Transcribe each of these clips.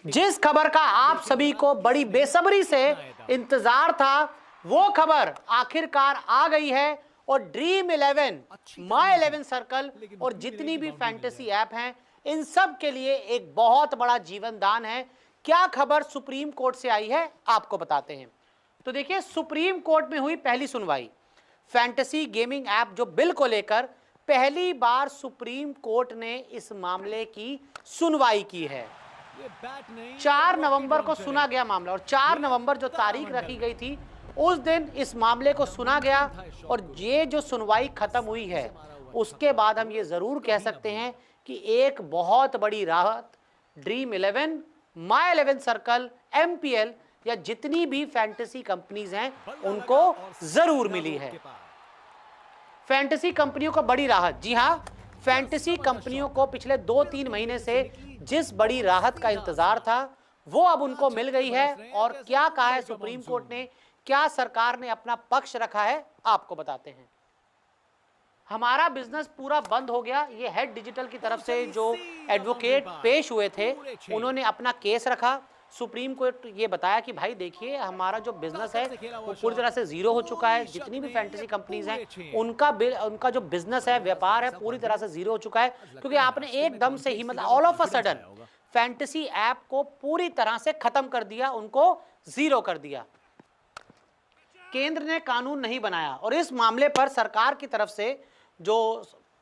जिस खबर का आप सभी को बड़ी बेसब्री से इंतजार था, वो खबर आखिरकार आ गई है और ड्रीम 11, माई 11 सर्कल और जितनी भी फैंटेसी ऐप हैं, इन सब के लिए एक बहुत बड़ा जीवन दान है। क्या खबर सुप्रीम कोर्ट से आई है, आपको बताते हैं। तो देखिए, सुप्रीम कोर्ट में हुई पहली सुनवाई फैंटेसी गेमिंग ऐप जो बिल को लेकर। पहली बार सुप्रीम कोर्ट ने इस मामले की सुनवाई की है। 4 नवंबर को सुना गया मामला, और 4 नवंबर जो तारीख रखी गई थी, उस दिन इस मामले को सुना गया। और ये जो सुनवाई खत्म हुई है, उसके बाद हम ये जरूर कह सकते हैं कि एक बहुत बड़ी राहत ड्रीम 11, माई 11 सर्कल, एमपीएल या जितनी भी फैंटेसी कंपनीज हैं, उनको जरूर मिली है। फैंटेसी कंपनियों को बड़ी राहत, जी हां, फैंटेसी कंपनियों को पिछले 2-3 महीने से जिस बड़ी राहत का इंतजार था, वो अब उनको मिल गई है। और क्या कहा है सुप्रीम कोर्ट ने, क्या सरकार ने अपना पक्ष रखा है, आपको बताते हैं। हमारा बिजनेस पूरा बंद हो गया, ये हेड डिजिटल की तरफ से जो एडवोकेट पेश हुए थे, उन्होंने अपना केस रखा। सुप्रीम कोर्ट ये बताया कि भाई देखिए, हमारा जो बिजनेस है वो पूरी तरह से जीरो हो चुका है। जितनी भी फैंटेसी कंपनीज हैं, उनका जो बिजनेस है, व्यापार है, पूरी तरह से जीरो हो चुका है। क्योंकि आपने एकदम से ही, मतलब all of a sudden, fantasy app को पूरी तरह से खत्म कर दिया, उनको जीरो कर दिया। केंद्र ने कानून नहीं बनाया, और इस मामले पर सरकार की तरफ से जो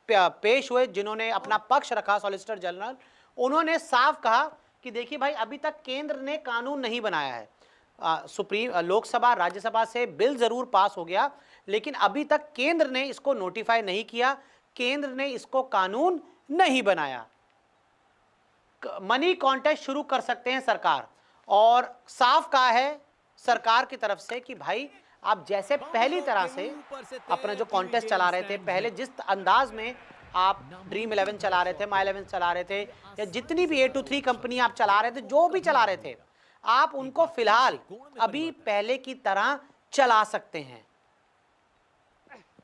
पेश हुए, जिन्होंने अपना पक्ष रखा, सॉलिसिटर जनरल, उन्होंने साफ कहा कि देखिए भाई, अभी तक केंद्र ने कानून नहीं बनाया है। सुप्रीम लोकसभा राज्यसभा से बिल जरूर पास हो गया, लेकिन अभी तक केंद्र ने इसको नोटिफाई नहीं किया, केंद्र ने इसको कानून नहीं बनाया। मनी कॉन्टेस्ट शुरू कर सकते हैं सरकार, और साफ कहा है सरकार की तरफ से कि भाई, आप जैसे पहली तरह से अपना जो कॉन्टेस्ट चला रहे थे, पहले जिस अंदाज में आप ड्रीम 11 चला रहे थे, माई 11 चला रहे थे, या जितनी भी A23 कंपनी आप चला रहे थे, जो भी चला रहे थे, आप उनको फिलहाल अभी पहले की तरह चला सकते हैं।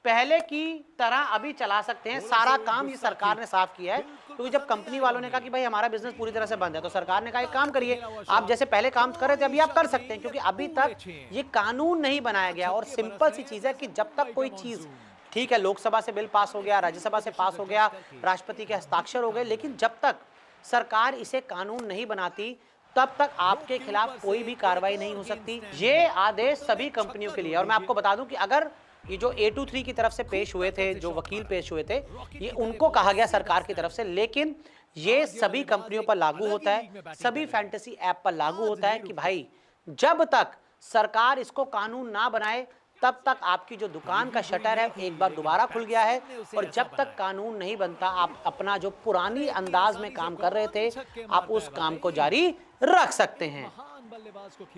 पहले की तरह अभी चला सकते हैं। सारा काम ये सरकार ने साफ किया है। क्योंकि जब कंपनी वालों ने कहा कि भाई हमारा बिजनेस पूरी तरह से बंद है, तो सरकार ने कहा एक काम करिए, आप जैसे पहले काम कर रहे थे, अभी आप कर सकते हैं। क्योंकि अभी तक ये कानून नहीं बनाया गया। और सिंपल सी चीज है कि जब तक कोई चीज, ठीक है, लोकसभा से बिल पास हो गया, राज्यसभा से पास हो गया, राष्ट्रपति के हस्ताक्षर हो गए, लेकिन जब तक सरकार इसे कानून नहीं बनाती, तब तक आपके खिलाफ कोई भी कार्रवाई नहीं हो सकती। ये आदेश सभी कंपनियों के लिए। और मैं आपको बता दूं कि अगर ये जो A23 की तरफ से पेश हुए थे, जो वकील पेश हुए थे, ये उनको कहा गया सरकार की तरफ से, लेकिन ये सभी कंपनियों पर लागू होता है, सभी फैंटेसी ऐप पर लागू होता है कि भाई, जब तक सरकार इसको कानून ना बनाए, तब तक आपकी जो दुकान का शटर है एक बार दोबारा खुल गया है। और जब तक कानून नहीं बनता, आप अपना जो पुरानी अंदाज में काम कर रहे थे, आप उस काम को जारी रख सकते हैं।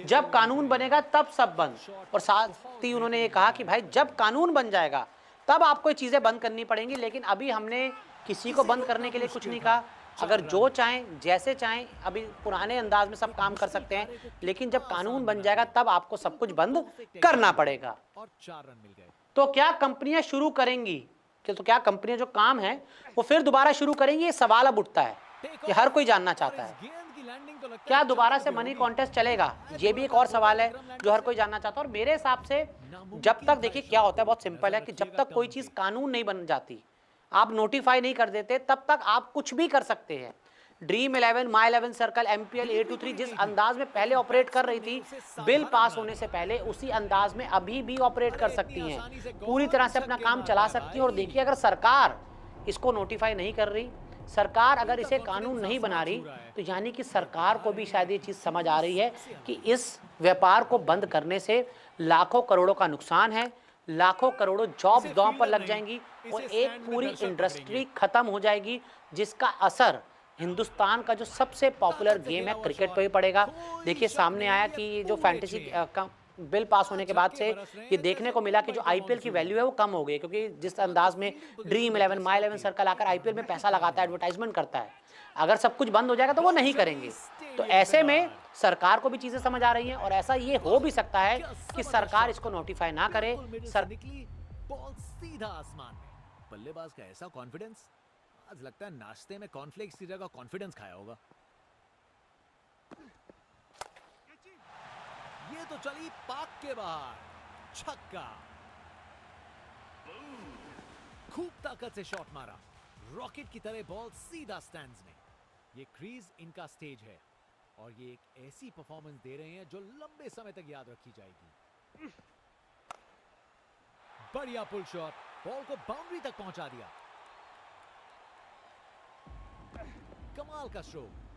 जब कानून बनेगा तब सब बंद। और साथ ही उन्होंने ये कहा कि भाई, जब कानून बन जाएगा तब आपको ये चीजें बंद करनी पड़ेंगी, लेकिन अभी हमने किसी को बंद करने के लिए कुछ नहीं कहा। अगर जो चाहें, जैसे चाहें, अभी पुराने अंदाज में सब काम कर सकते हैं, लेकिन जब कानून बन जाएगा तब आपको सब कुछ बंद करना पड़ेगा। तो क्या कंपनियां शुरू करेंगी, तो क्या कंपनियां जो काम है वो फिर दोबारा शुरू करेंगी, ये सवाल अब उठता है, ये हर कोई जानना चाहता है। क्या दोबारा से मनी कॉन्टेस्ट चलेगा, ये भी एक और सवाल है जो हर कोई जानना चाहता है। और मेरे हिसाब से जब तक, देखिए क्या होता है, बहुत सिंपल है कि जब तक कोई चीज कानून नहीं बन जाती, आप नोटिफाई नहीं कर देते, तब तक आप कुछ भी कर सकते हैं। ड्रीम 11, माई 11 सर्कल, एमपीएल, A23 जिस अंदाज में पहले ऑपरेट कर रही थी बिल पास होने से पहले, उसी अंदाज में अभी भी ऑपरेट कर सकती हैं, पूरी तरह से अपना काम चला सकती हैं। और देखिए, अगर सरकार इसको नोटिफाई नहीं कर रही, सरकार अगर इसे कानून नहीं बना रही, तो यानी कि सरकार को भी शायद ये चीज समझ आ रही है कि इस व्यापार को बंद करने से लाखों करोड़ों का नुकसान है, लाखों करोड़ों जॉब दांव पर लग जाएंगी, और एक पूरी इंडस्ट्री खत्म हो जाएगी, जिसका असर हिंदुस्तान का जो सबसे पॉपुलर गेम है क्रिकेट पर भी पड़ेगा। देखिए, सामने आया कि ये जो फैंटेसी का बिल पास होने के बाद से ये देखने को मिला कि जो आईपीएल की वैल्यू है वो कम हो गई, क्योंकि जिस अंदाज में ड्रीम 11, माई 11 सर्कल आकर आईपीएल में पैसा लगाता है, एडवर्टाइजमेंट करता है, अगर सब कुछ बंद हो जाएगा तो वो नहीं करेंगे। तो ऐसे में सरकार को भी चीजें समझ आ रही हैं, और ऐसा ये हो भी सकता है कि सरकार इसको नोटिफाई ना करे। सीधा आसमान में बल्लेबाज का ऐसा कॉन्फिडेंस, आज लगता है नाश्ते में कॉर्नफ्लेक्स की जगह कॉन्फिडेंस खाया होगा। तो चली पाक के बाहर, छक्का। खूब ताकत से शॉट मारा, रॉकेट की तरह बॉल सीधा स्टैंड्स में। ये क्रीज इनका स्टेज है और ये एक ऐसी परफॉर्मेंस दे रहे हैं जो लंबे समय तक याद रखी जाएगी। बढ़िया पुल शॉट, बॉल को बाउंड्री तक पहुंचा दिया। कमाल का स्ट्रोक।